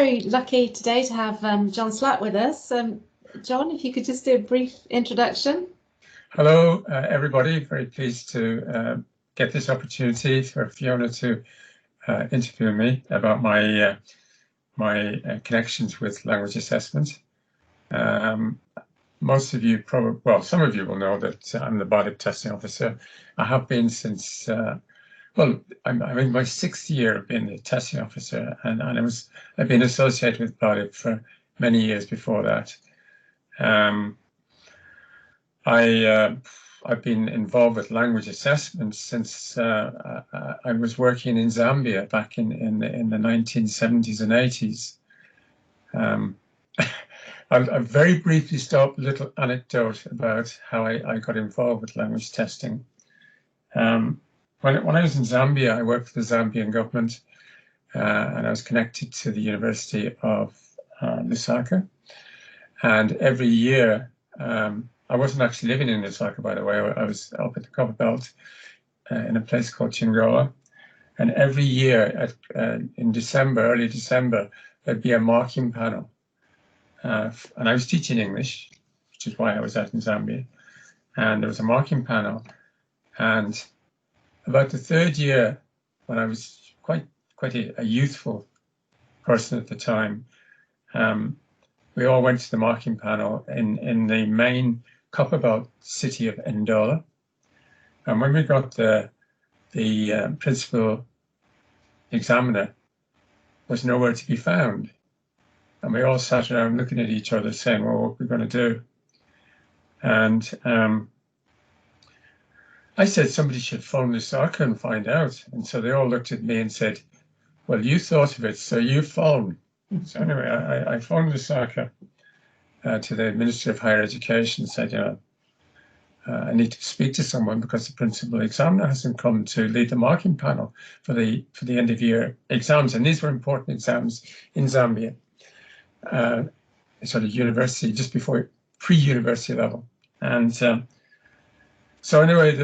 Very lucky today to have John Slaght with us. John, if you could just do a brief introduction. Hello, everybody. Very pleased to get this opportunity for Fiona to interview me about my connections with language assessment. Most of you probably, well, some of you will know that I'm the BALIC testing officer. I have been since, well, I'm in my 6th year of being the testing officer, and I've been associated with BALIC for many years before that. I've been involved with language assessment since I was working in Zambia back in the 1970s and 80s. I'll very briefly stop a little anecdote about how I got involved with language testing. When I was in Zambia, I worked for the Zambian government, and I was connected to the University of Lusaka. And every year, I wasn't actually living in Lusaka, by the way. I was up at the Copperbelt in a place called Chingoa. And every year in December, early December, there'd be a marking panel. And I was teaching English, which is why I was out in Zambia. And there was a marking panel. And about the 3rd year, when I was quite a youthful person at the time, we all went to the marking panel in the main Copperbelt city of Ndola. And when we got the principal examiner was nowhere to be found. And we all sat around looking at each other saying, well, what are we going to do? And I said somebody should phone Lusaka and find out. And so they all looked at me and said, well, you thought of it, so you phone. So anyway, I phoned Lusaka to the Ministry of Higher Education and said, you know, I need to speak to someone because the principal examiner hasn't come to lead the marking panel for the end of year exams. And these were important exams in Zambia, sort of university, just before pre-university level. And so anyway,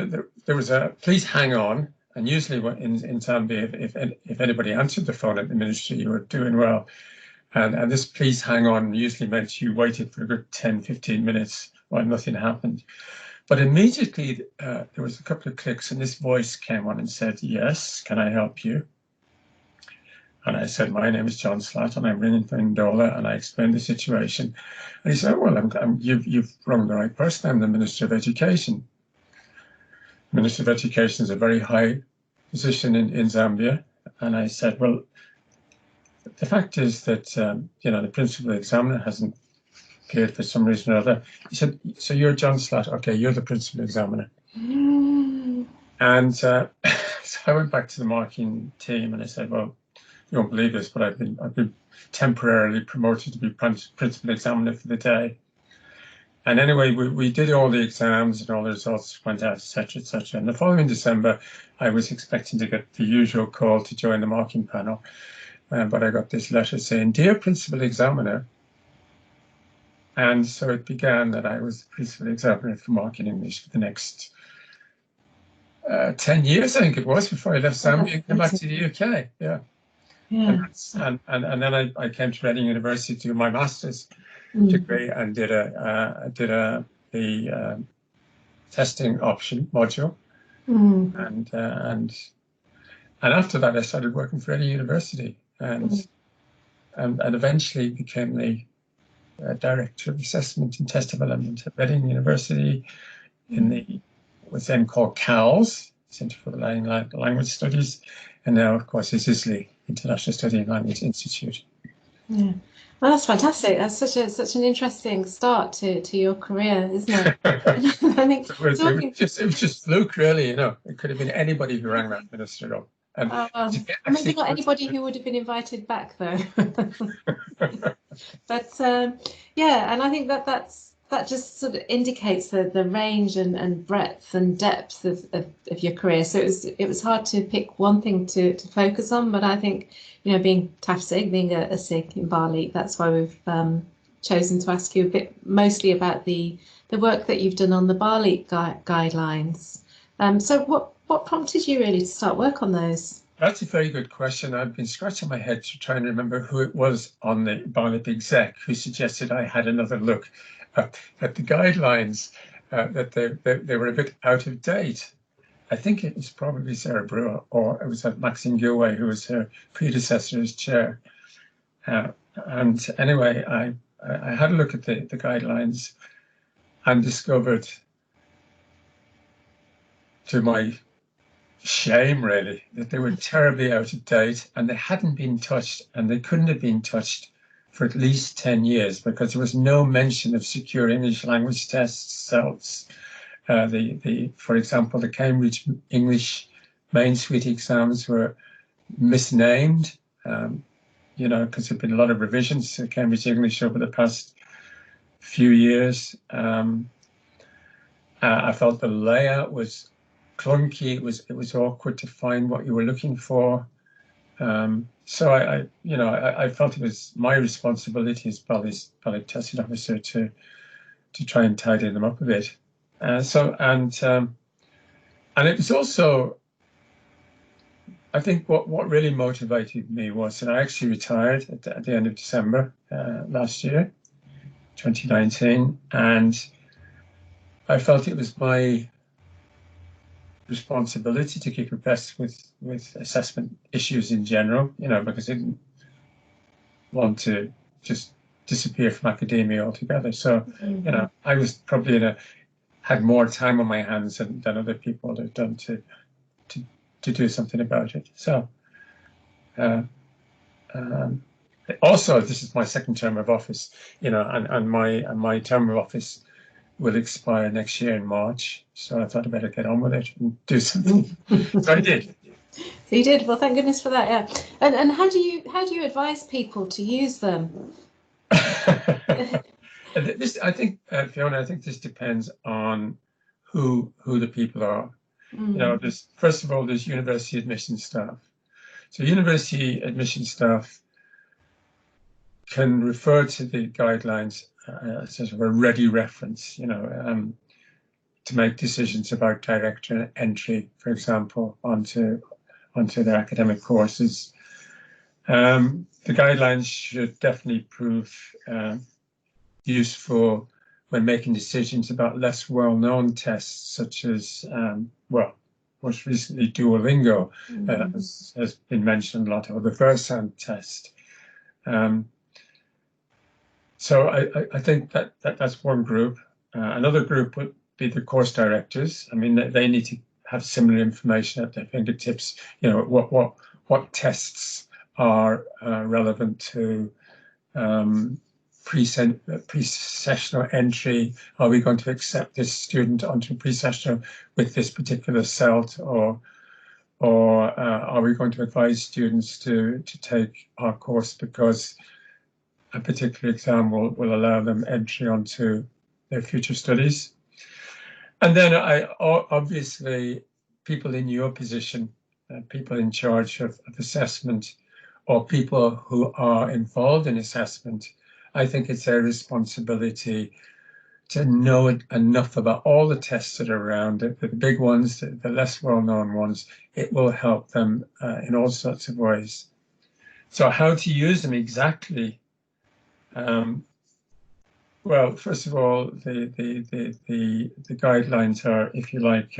there was a please hang on. And usually in Zambia, if anybody answered the phone at the ministry, you were doing well. And this please hang on usually meant you waited for a good 10, 15 minutes while nothing happened. But immediately there was a couple of clicks and this voice came on and said, yes, can I help you? And I said, my name is John Slaght and I'm ringing from Ndola, and I explained the situation. And he said, well, you've rung the right person. I'm the Minister of Education. Minister of Education is a very high position in Zambia. And I said, well, the fact is that, you know, the principal examiner hasn't appeared for some reason or other. He said, so you're John Slaght. Okay, you're the principal examiner. And so I went back to the marking team and I said, well, you won't believe this, but I've been temporarily promoted to be principal examiner for the day. And anyway, we did all the exams and all the results went out, etc., etc. And the following December, I was expecting to get the usual call to join the marking panel. But I got this letter saying, dear principal examiner. And so it began that I was the principal examiner for marking English for the next 10 years, I think it was, before I left Zambia and came back to the UK. Yeah. And then I came to Reading University to do my master's degree and did the testing option module. And after that, I started working for Reading University and eventually became the director of assessment and test development at Reading University in what's then called CALS, Centre for Language Studies, and now, of course, is ISLI, International Study and Language Institute. Yeah, well, that's fantastic. That's such an interesting start to your career, isn't it? I think it was just fluke, really. You know, it could have been anybody who rang that minister up. And maybe not anybody who would have been invited back, though. But yeah, and I think that just sort of indicates the range and breadth and depth of your career. So it was hard to pick one thing to focus on, but I think, you know, being TAFSIG, being a SIG in Bali, that's why we've chosen to ask you a bit mostly about the work that you've done on the Bali guidelines. So what prompted you really to start work on those? That's a very good question. I've been scratching my head to try and remember who it was on the Barnett exec who suggested I had another look at the guidelines, that they were a bit out of date. I think it was probably Sarah Brewer, or it was Maxine Gilway, who was her predecessor as chair. And anyway, I had a look at the guidelines and discovered, to my shame really, that they were terribly out of date, and they hadn't been touched, and they couldn't have been touched for at least 10 years, because there was no mention of secure English language tests, CELTs. For example, the Cambridge English main suite exams were misnamed, because there've been a lot of revisions to Cambridge English over the past few years. I felt the layout was clunky. It was awkward to find what you were looking for. So I felt it was my responsibility as valid testing officer to try and tidy them up a bit. And it was also, I think what really motivated me was that I actually retired at the end of December last year, 2019, and I felt it was my responsibility to keep abreast with assessment issues in general, because I didn't want to just disappear from academia altogether. So, I was probably had more time on my hands than other people would have done to do something about it. So, also, this is my second term of office, and my term of office will expire next year in March. So I thought I'd better get on with it and do something. So I did. So you did. Well, thank goodness for that. Yeah. And how do you advise people to use them? This, I think, Fiona, I think this depends on who the people are. First of all, there's university admission staff. So university admission staff can refer to the guidelines as sort of a ready reference, to make decisions about direct entry, for example, onto their academic courses. The guidelines should definitely prove useful when making decisions about less well-known tests, such as, most recently Duolingo has been mentioned a lot, or the Versant test. So I think that's one group. Another group would be the course directors. I mean, they need to have similar information at their fingertips. What tests are relevant to pre-sessional entry. Are we going to accept this student onto pre-sessional with this particular CELT, or are we going to advise students to take our course because a particular exam will allow them entry onto their future studies? And then obviously people in your position, people in charge of assessment, or people who are involved in assessment, I think it's their responsibility to know enough about all the tests that are around, the big ones, the less well-known ones. It will help them in all sorts of ways. So how to use them exactly? Well, first of all, the guidelines are, if you like,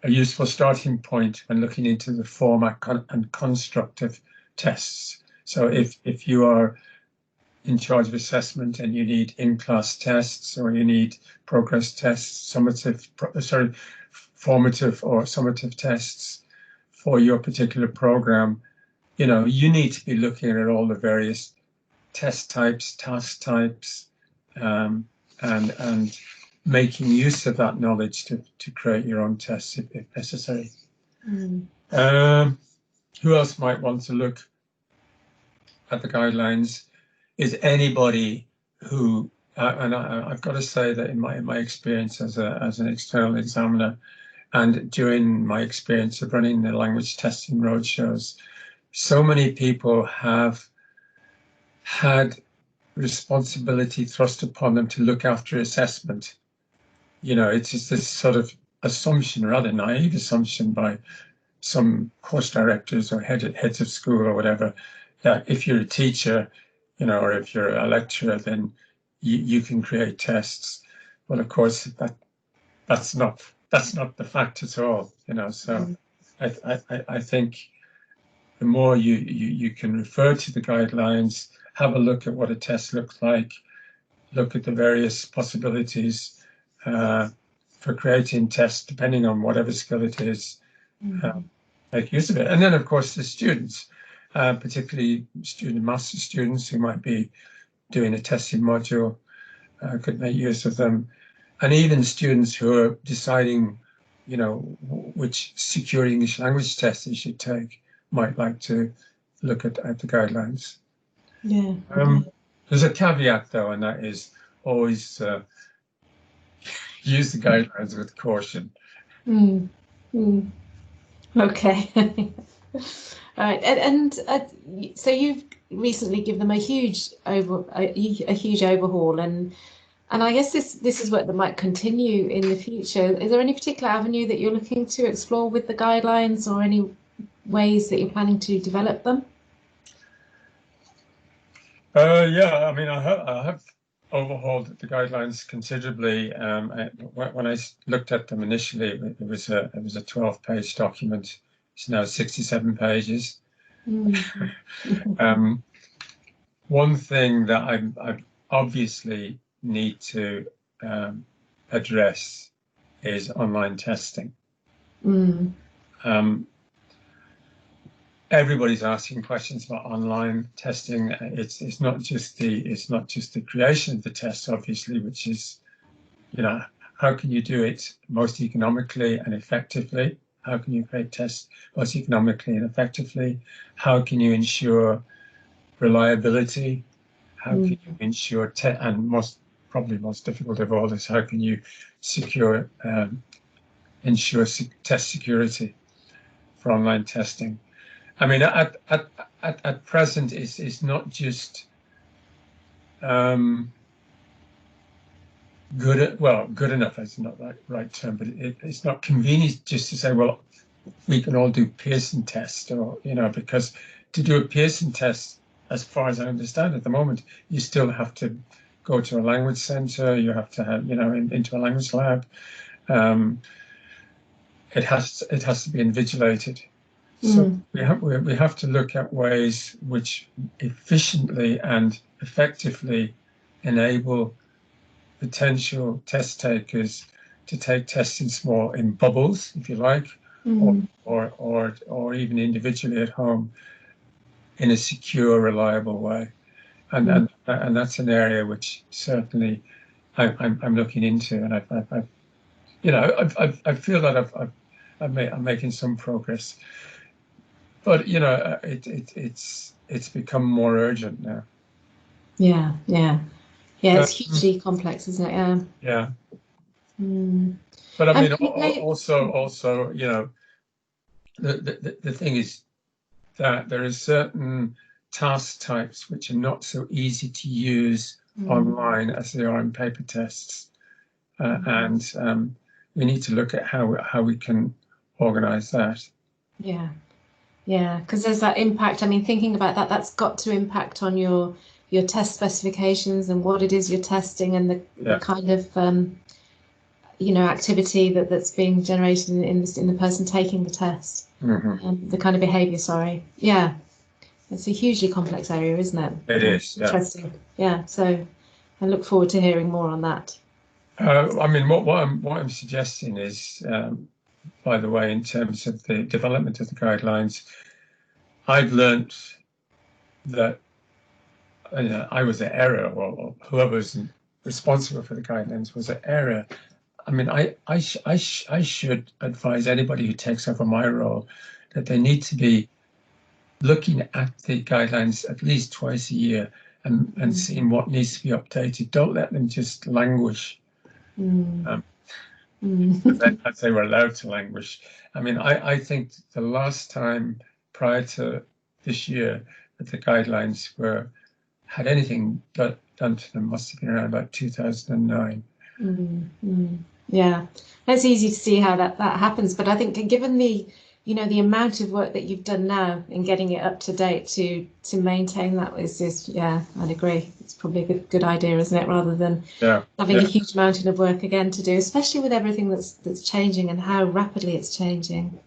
a useful starting point when looking into the format and construct of tests. So if you are in charge of assessment and you need in-class tests, or you need progress tests, formative or summative tests for your particular program, you need to be looking at all the various test types, task types, and making use of that knowledge to create your own tests if necessary. Who else might want to look at the guidelines is anybody who, and I've got to say that in my experience as an external examiner, and during my experience of running the language testing roadshows, so many people have had responsibility thrust upon them to look after assessment. It's just this sort of assumption, rather naive assumption by some course directors or heads of school or whatever, that if you're a teacher, you know, or if you're a lecturer, then you can create tests. Well, of course, that's not the fact at all, you know. So I think the more you can refer to the guidelines, have a look at what a test looks like, look at the various possibilities for creating tests, depending on whatever skill it is, make use of it. And then, of course, the students, particularly master students who might be doing a testing module, could make use of them. And even students who are deciding, you know, which secure English language test they should take, might like to look at the guidelines. Yeah. There's a caveat, though, and that is always use the guidelines with caution. Okay. All right. And so you've recently given them a huge overhaul, and I guess this is what that might continue in the future. Is there any particular avenue that you're looking to explore with the guidelines, or any ways that you're planning to develop them? Yeah, I mean, I have overhauled the guidelines considerably. When I looked at them initially, it was a 12-page document. It's now 67 pages. One thing that I obviously need to address is online testing. Everybody's asking questions about online testing. It's not just the creation of the test, obviously, which is, you know, how can you do it most economically and effectively? How can you create tests most economically and effectively? How can you ensure reliability? How can you ensure and probably most difficult of all is, how can you ensure test security for online testing? I mean, at present, it's not just good enough is not the right term, but it's not convenient just to say, well, we can all do Pearson test, or, you know, because to do a Pearson test, as far as I understand at the moment, you still have to go to a language center, you have to have, you know, into a language lab. It has to be invigilated. So we have to look at ways which efficiently and effectively enable potential test takers to take tests in bubbles, if you like, or even individually at home in a secure, reliable way. And that's an area which certainly I'm looking into, and I feel that I'm making some progress. But, you know, it's become more urgent now. Yeah. It's hugely complex, isn't it? Yeah. But I mean, also, you know, the thing is that there are certain task types which are not so easy to use online as they are in paper tests, and we need to look at how we can organize that. Yeah, because there's that impact. I mean, thinking about that, that's got to impact on your test specifications and what it is you're testing, and the kind of you know, activity that's being generated in the person taking the test, the kind of behavior. Sorry, yeah, it's a hugely complex area, isn't it? It is. Interesting. Yeah. So I look forward to hearing more on that. I mean, what I'm suggesting is, by the way, in terms of the development of the guidelines, I've learned that I was an error, or whoever was responsible for the guidelines was an error. I mean, I should advise anybody who takes over my role that they need to be looking at the guidelines at least twice a year and seeing what needs to be updated. Don't let them just languish. As they were allowed to languish. I mean, I think the last time prior to this year that the guidelines had anything done to them must have been around about 2009. Yeah, it's easy to see how that happens, but I think given the you know, the amount of work that you've done now in getting it up to date to maintain that is just, yeah, I'd agree. It's probably a good idea, isn't it? Rather than having a huge mountain of work again to do, especially with everything that's changing and how rapidly it's changing.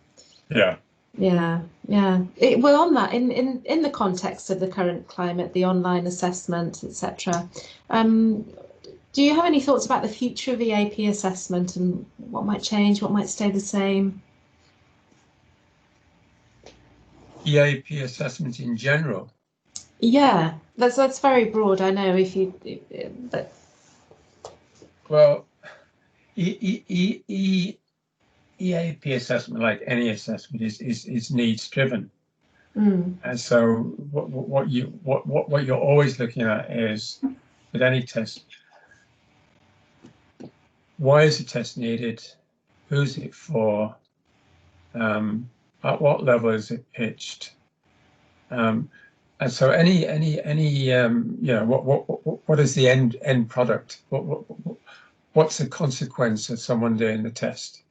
Yeah. Yeah, yeah. Well, on that, in the context of the current climate, the online assessment, etc., do you have any thoughts about the future of EAP assessment and what might change, what might stay the same? EAP assessment in general. Yeah, that's very broad. I know but Well, EAP assessment, like any assessment, is needs driven. And so what you're always looking at is, with any test, why is the test needed? Who's it for? At what level is it pitched? And so any what is the end product? What's the consequence of someone doing the test?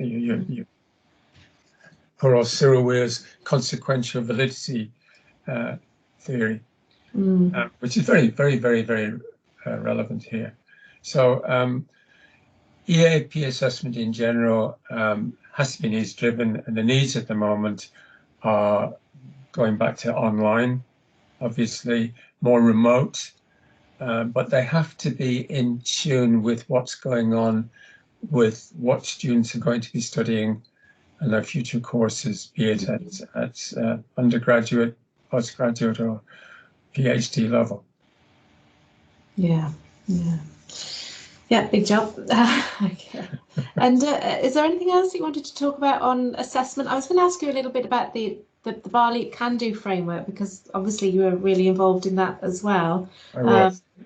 For Cyril Weir's consequential validity theory, which is very, very, very, very relevant here. So EAP assessment in general has to be needs driven, and the needs at the moment are going back to online, obviously more remote, but they have to be in tune with what's going on with what students are going to be studying and their future courses, be it at undergraduate, postgraduate, or PhD level. Yeah, yeah. Yeah, big job. Okay. And is there anything else you wanted to talk about on assessment? I was going to ask you a little bit about the Bali Can-Do framework, because obviously you were really involved in that as well,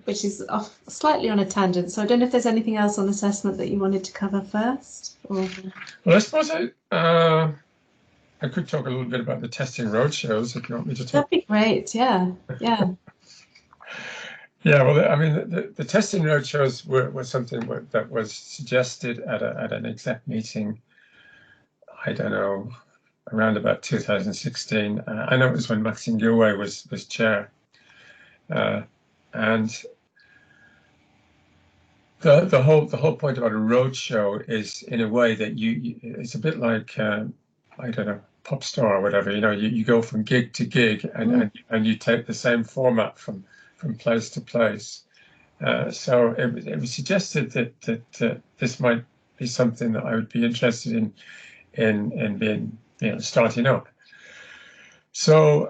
which is off slightly on a tangent. So I don't know if there's anything else on assessment that you wanted to cover first. Or... Well, I suppose I could talk a little bit about the testing roadshows if you want me to talk. That'd be great. Yeah, yeah. Yeah, well, I mean, the testing roadshows were something that was suggested at an exec meeting, I don't know, around about 2016. I know it was when Maxime Gilway was chair. And the whole point about a roadshow is, in a way, that it's a bit like I don't know, pop star or whatever. You know, you go from gig to gig, and you take the same format from place to place. So it was suggested that this might be something that I would be interested in being, starting up. So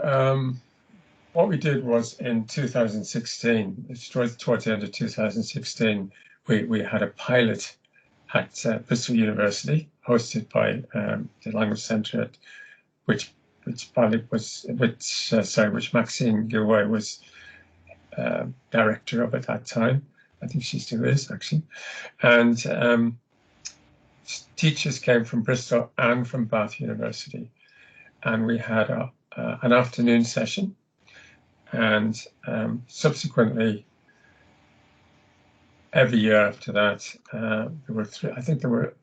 what we did was, in 2016, towards the end of 2016, we had a pilot at Bristol University, hosted by the Language Centre, which Maxine Gilway was director of at that time. I think she still is, actually. And teachers came from Bristol and from Bath University, and we had an afternoon session. And subsequently, every year after that, there were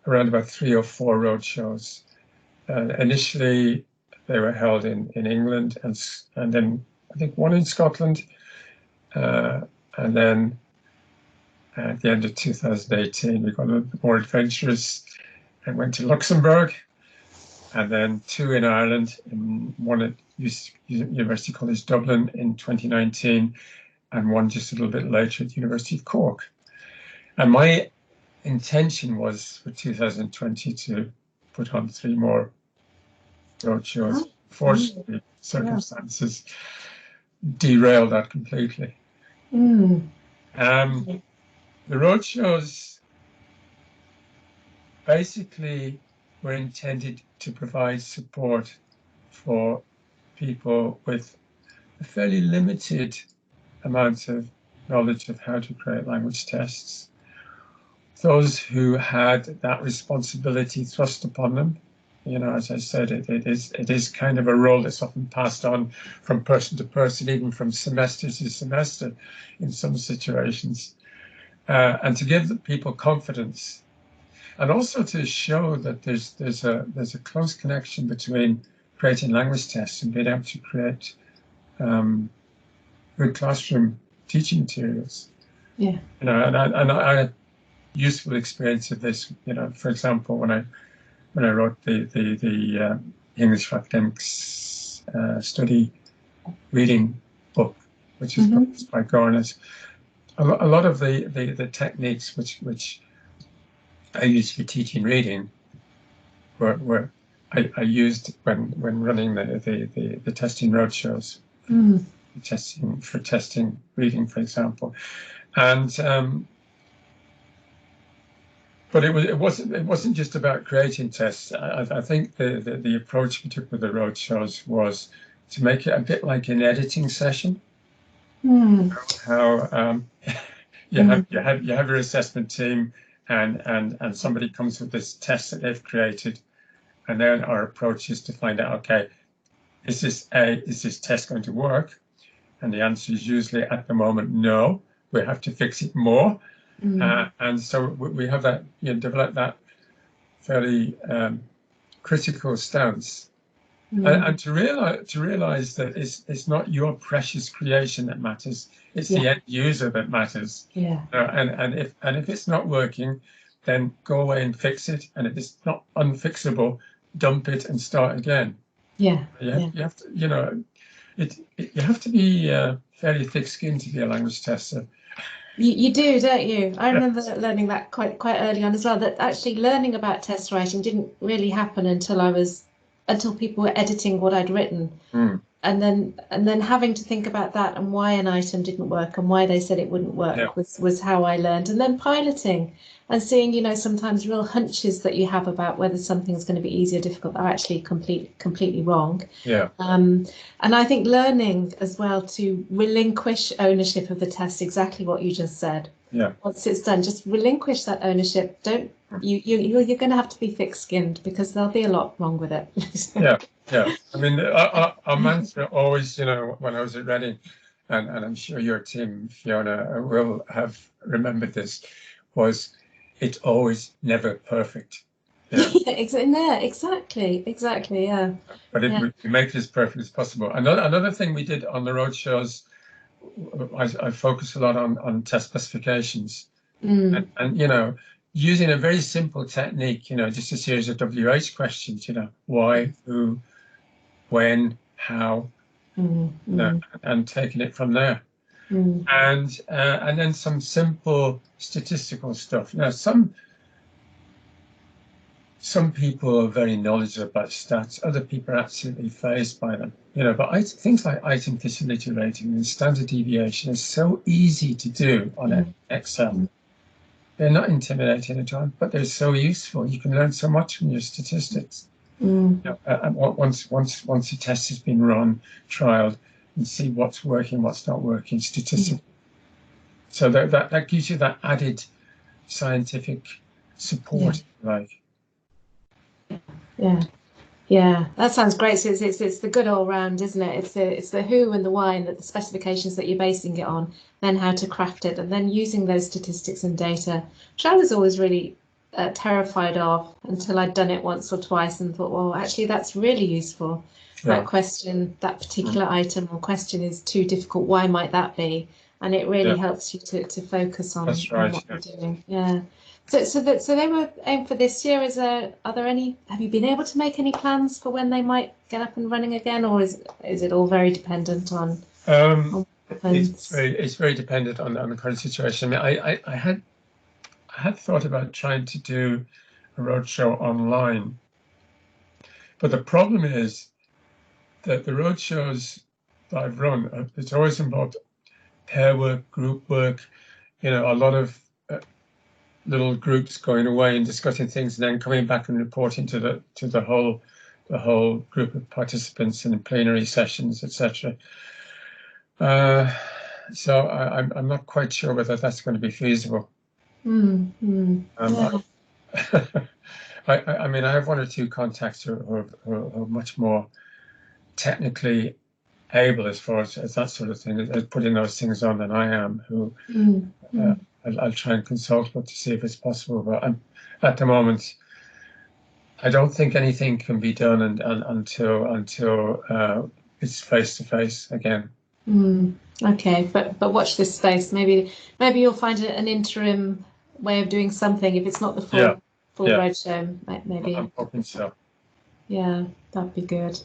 around about 3 or 4 roadshows. Initially, they were held in England, and then I think one in Scotland. And then at the end of 2018, we got a little bit more adventurous and went to Luxembourg, and then 2 in Ireland, and one at University College Dublin in 2019, and one just a little bit later at the University of Cork. And my intention was for 2020 to put on 3 more roadshows. Fortunately, circumstances derailed that completely. The roadshows basically were intended to provide support for people with a fairly limited amount of knowledge of how to create language tests. Those who had that responsibility thrust upon them. As I said, it is kind of a role that's often passed on from person to person, even from semester to semester in some situations. And to give the people confidence and also to show that there's a close connection between creating language tests and being able to create good classroom teaching materials. Yeah. You know, and I had useful experience of this. You know, for example, when I wrote the English for Academics study reading book, which is published by Garnet, a lot of the techniques which I used for teaching reading were I used when running the testing roadshows, testing reading, for example, and but it wasn't just about creating tests. I think the approach we took with the roadshows was to make it a bit like an editing session. How you have your assessment team, and somebody comes with this test that they've created, and then our approach is to find out, okay, is this test going to work? And the answer is usually at the moment no. We have to fix it more, and so we have that, you know, develop that fairly critical stance. And to realize that it's not your precious creation that matters, it's the end user that matters. And if it's not working, then go away and fix it. And if it's not unfixable, dump it and start again. You have to, you know, you have to be fairly thick-skinned to be a language tester. You do, don't you? I remember learning that quite early on as well, that actually learning about test writing didn't really happen until people were editing what I'd written. And then having to think about that and why an item didn't work and why they said it wouldn't work was how I learned. And then piloting and seeing, you know, sometimes real hunches that you have about whether something's going to be easy or difficult are actually completely wrong. And I think learning as well to relinquish ownership of the test, exactly what you just said. Once it's done, just relinquish that ownership. Don't you're going to have to be thick-skinned because there'll be a lot wrong with it. I mean, our mantra always, you know, when I was at Reading, and I'm sure your team, Fiona, will have remembered this, was it's always never perfect. Exactly. But we make it as perfect as possible. Another thing we did on the roadshows, I focus a lot on test specifications, and you know, using a very simple technique, you know, just a series of WH questions, you know, why, who, when, how, and taking it from there. And then some simple statistical stuff. Now, some people are very knowledgeable about stats. Other people are absolutely fazed by them. You know, but things like item facility rating and standard deviation is so easy to do on Excel. They're not intimidating at all, but they're so useful. You can learn so much from your statistics. You know, and once the test has been run, trialed, and see what's working, what's not working statistically. So that gives you that added scientific support, like. Yeah, that sounds great. So it's the good all round, isn't it? It's the who and the why and the specifications that you're basing it on, then how to craft it, and then using those statistics and data, which I was always really terrified of until I'd done it once or twice and thought, well, actually that's really useful. That question, that particular item or question is too difficult. Why might that be? And it really helps you to focus on, what you're doing. So they were aimed for this year. Have you been able to make any plans for when they might get up and running again, or is it all very dependent on? It's very dependent on the current situation. I mean, I had thought about trying to do a roadshow online, but the problem is that the roadshows that I've run, it's always involved pair work, group work, you know, a lot of little groups going away and discussing things and then coming back and reporting to the whole group of participants in plenary sessions, etc. So I'm not quite sure whether that's going to be feasible. I mean, I have one or two contacts who are much more technically able as far as that sort of thing, as putting those things on, than I am, who I'll try and consult with to see if it's possible. But at the moment, I don't think anything can be done until it's face to face again. Okay, but watch this space. Maybe you'll find an interim way of doing something if it's not the Yeah, full yeah, roadshow. Maybe. I'm hoping so. Yeah, that'd be good.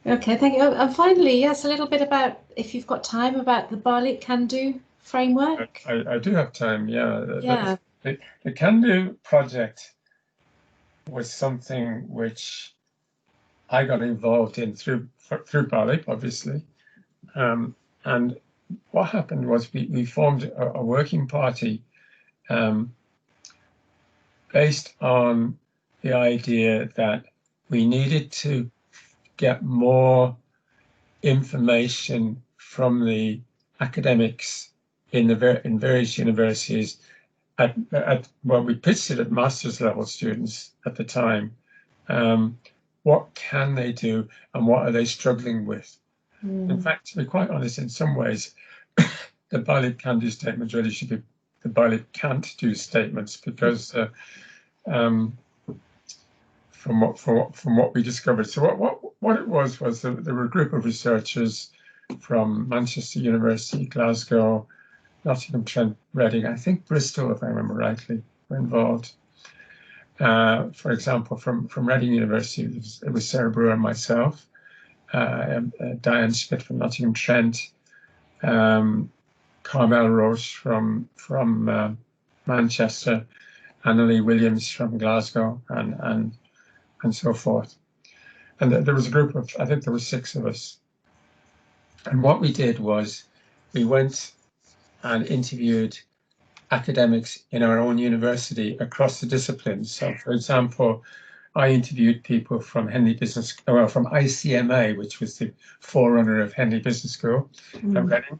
Okay, thank you. Oh, and finally, yes, a little bit about, if you've got time, about the Barley Can Do framework. I do have time. Yeah, Yeah. the Can Do project was something which I got involved in through Barley, obviously. And what happened was we formed a working party based on the idea that we needed to get more information from the academics in various universities at well, we pitched it at master's level students at the time. What can they do and what are they struggling with? In fact, to be quite honest, in some ways, the Barley Can Do statements really should be the Barley Can't Do statements, because from what we discovered. So what it was there were a group of researchers from Manchester University, Glasgow, Nottingham, Trent, Reading, I think Bristol, if I remember rightly, were involved. For example, from Reading University, it was Sarah Brewer and myself, Diane Schmidt from Nottingham, Trent, Carmel Roche from Manchester, Annalie Williams from Glasgow, and so forth. And there was a group of, I think there were 6 of us. And what we did was we went and interviewed academics in our own university across the disciplines. So, for example, I interviewed people from from ICMA, which was the forerunner of Henley Business School at Reading.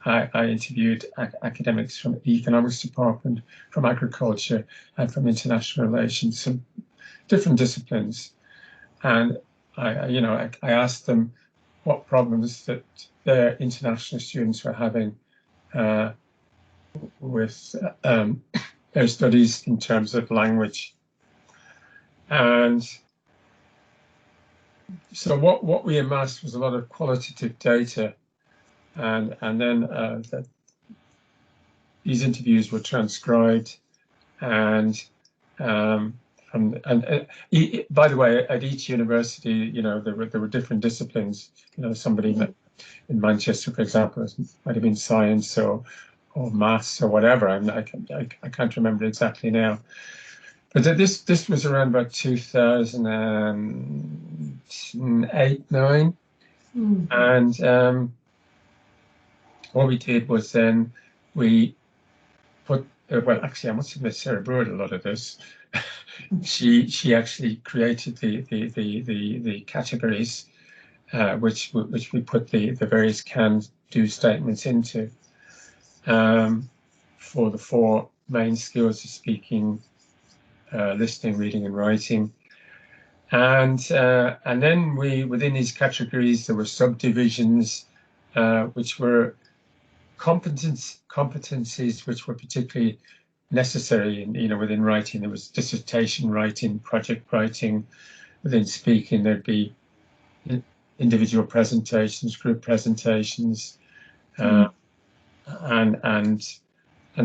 I interviewed academics from the economics department, from agriculture, and from international relations, some different disciplines. And I asked them what problems that their international students were having with their studies in terms of language. And so what we amassed was a lot of qualitative data, and then these interviews were transcribed, and by the way, at each university, there were different disciplines. Somebody in Manchester, for example, might have been science or maths or whatever. I can't remember exactly now. But this was around about 2008, 9, and what we did was then we put well, actually, I must admit, Sarah Brewer did a lot of this. She actually created the categories which we put the various can do statements into for the 4 main skills of speaking, listening, reading, and writing. And then within these categories, there were subdivisions which were competencies which were particularly necessary within writing. There was dissertation writing, project writing. Within speaking, there'd be individual presentations, group presentations, and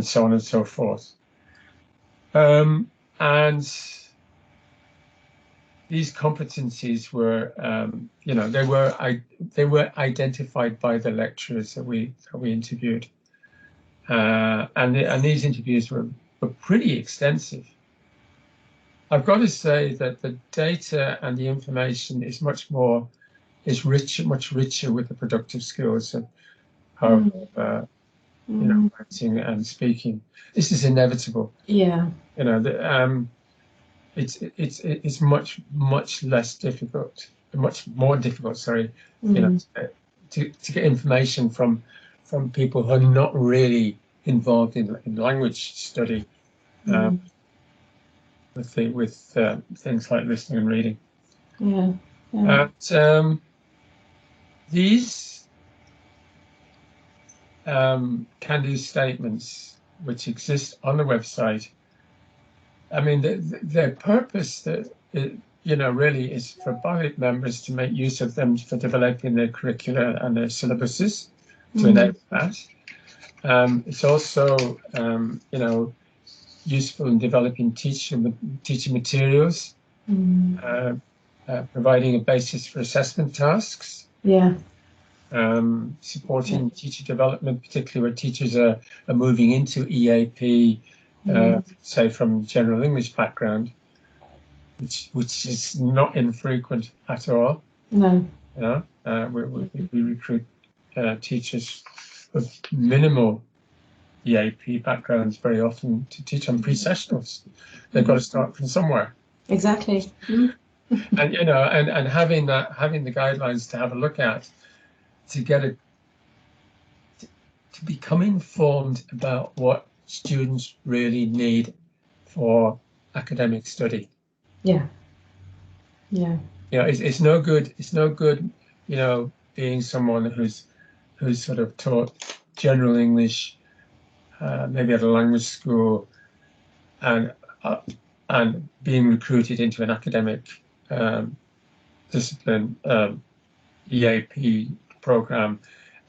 so on and so forth. And these competencies were, they were identified by the lecturers that we interviewed, and these interviews were pretty extensive. I've got to say that the data and the information is much richer with the productive skills of writing and speaking. This is inevitable. Yeah. It's much less difficult, much more difficult. Sorry, to get information from people who are not really involved in language study, with things like listening and reading. Yeah. And these can-do statements, which exist on the website, I mean, their purpose, really is for BOLIP members to make use of them for developing their curricula and their syllabuses to enable that. It's also, useful in developing teaching materials, providing a basis for assessment tasks. Yeah. Supporting teacher development, particularly where teachers are moving into EAP, say from general English background, which is not infrequent at all. No. We recruit teachers with minimal EAP backgrounds very often to teach on pre-sessionals. They've got to start from somewhere. Exactly. And and having the guidelines to have a look at, to become informed about what students really need for academic study. Yeah. Yeah. It's no good. It's no good, being someone who's sort of taught general English, maybe at a language school, and being recruited into an academic discipline, EAP program,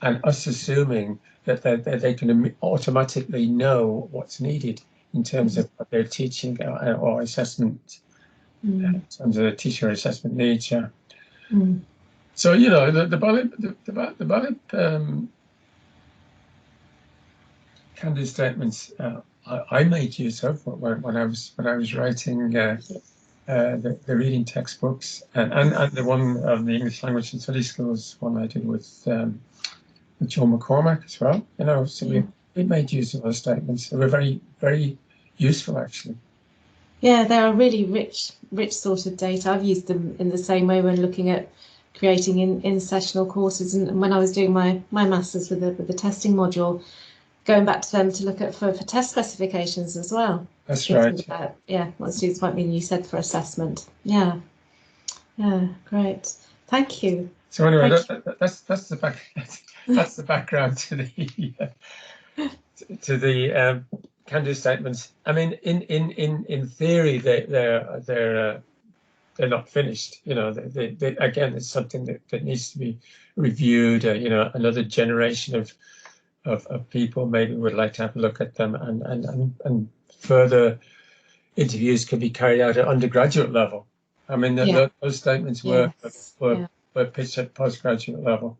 and us assuming that they can automatically know what's needed in terms of what they're teaching or assessment, in terms of the teacher assessment needs. Yeah. So the BOLIP candidate statements I made use of when I was writing the reading textbooks, and the one of the English Language and Study Schools one I did with Joe McCormack as well. So we made use of those statements. They were very, very useful, actually. Yeah, they're a really rich sort of data. I've used them in the same way when looking at creating in sessional courses, and when I was doing my masters with the testing module, going back to them to look at for test specifications as well. That's right. About, what students might mean, you said, for assessment. Yeah, great. Thank you. So anyway, that's the back. That's the background to the candidate statements. I mean, in theory, they're not finished. They again, it's something that needs to be reviewed. Another generation of people maybe would like to have a look at them, and further interviews could be carried out at undergraduate level. I mean, those statements were pitched at postgraduate level.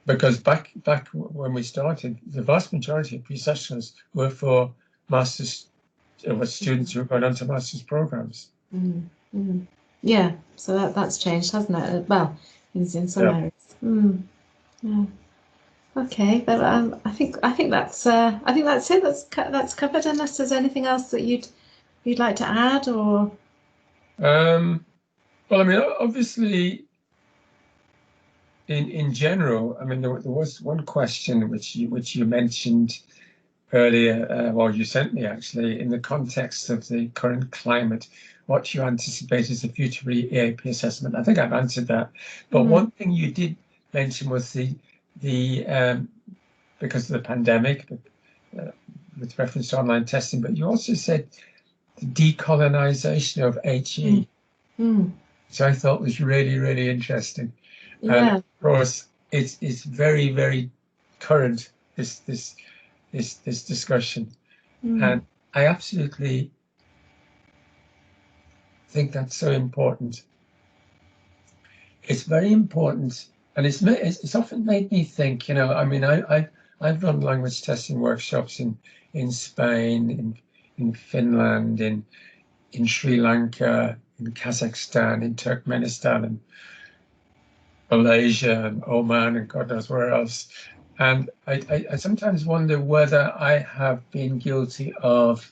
Because back when we started, the vast majority of pre-sessionals were for masters, students who were going on to masters programs. Yeah, so that's changed, hasn't it? Well, in some areas. Yeah. Okay, but I think that's it. That's covered. Unless there's anything else that you'd like to add, or. Well, I mean, obviously. In general, I mean, there was one question which you mentioned earlier, well, you sent me actually, in the context of the current climate, what you anticipate as the future EAP assessment. I think I've answered that, but one thing you did mention was the because of the pandemic, with reference to online testing, but you also said the decolonization of HE, which I thought was really, really interesting. And of course, it's very, very current, this discussion, and I absolutely think that's so important. It's very important, and it's often made me think. I mean, I've run language testing workshops in Spain, in Finland, in Sri Lanka, in Kazakhstan, in Turkmenistan, and Malaysia and Oman and God knows where else. And I sometimes wonder whether I have been guilty of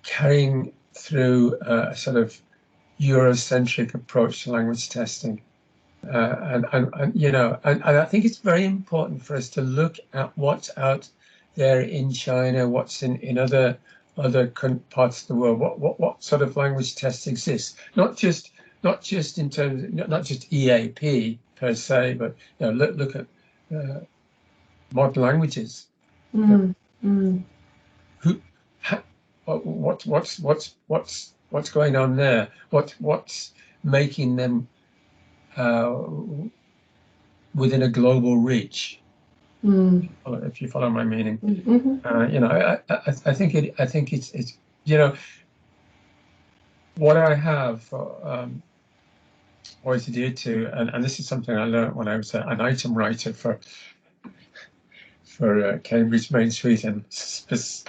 carrying through a sort of Eurocentric approach to language testing. And I think it's very important for us to look at what's out there in China, what's in other parts of the world, what sort of language tests exist, not just in terms of, not just EAP per se, but look at modern languages. what's going on there? What's making them within a global reach? If you follow my meaning. You know, I think it's you know, what I have always adhered to, and this is something I learned when I was an item writer for Cambridge Main Street, and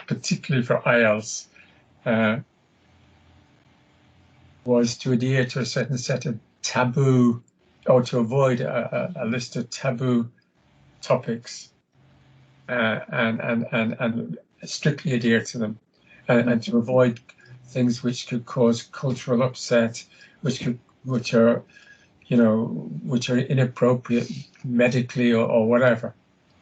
particularly for IELTS, was to adhere to a certain set of taboo, or to avoid a list of taboo topics, and strictly adhere to them, and to avoid things which could cause cultural upset, which are inappropriate medically or whatever.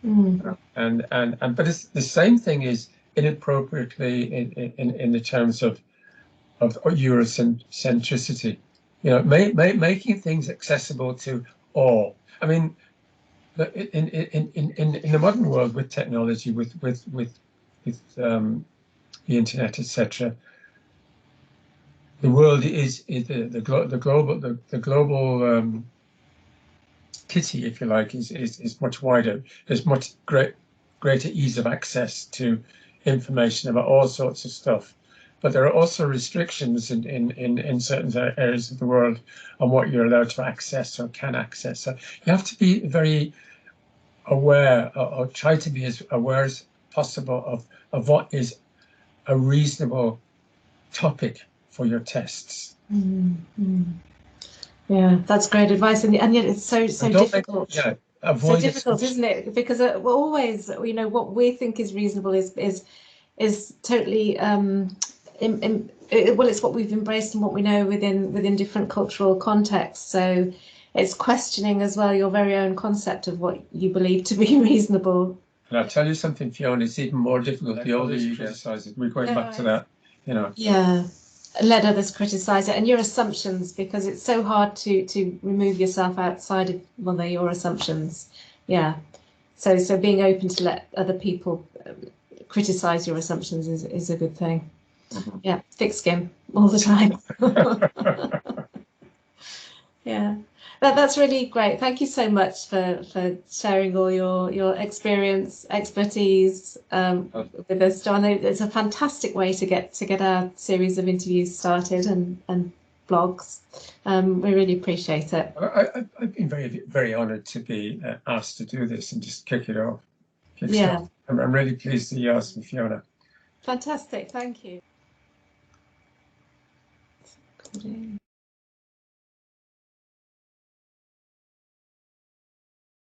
But it's the same thing is inappropriately in the terms of Eurocentricity, making things accessible to all. I mean, in the modern world, with technology, with the internet, etc., the world is the global kitty, if you like, is much wider. There's much greater ease of access to information about all sorts of stuff. But there are also restrictions in certain areas of the world on what you're allowed to access or can access. So you have to be very aware, or try to be as aware as possible of what is a reasonable topic for your tests. Yeah, that's great advice, and yet it's so difficult. Avoid so difficult, isn't it? Because we're always, what we think is reasonable is totally well, it's what we've embraced and what we know within different cultural contexts. So it's questioning as well your very own concept of what you believe to be reasonable. And I'll tell you something, Fiona, it's even more difficult the older you criticize it. We're going back to that, Yeah, let others criticize it, and your assumptions, because it's so hard to remove yourself outside of, well, they're your assumptions. Yeah. So being open to let other people criticize your assumptions is a good thing. Yeah, thick skin all the time. Yeah, that's really great. Thank you so much for sharing all your experience, expertise with us, John. It's a fantastic way to get our series of interviews started and blogs. We really appreciate it. I've been very, very honoured to be asked to do this and just kick it off. Yeah, I'm really pleased that you asked me, Fiona. Fantastic. Thank you.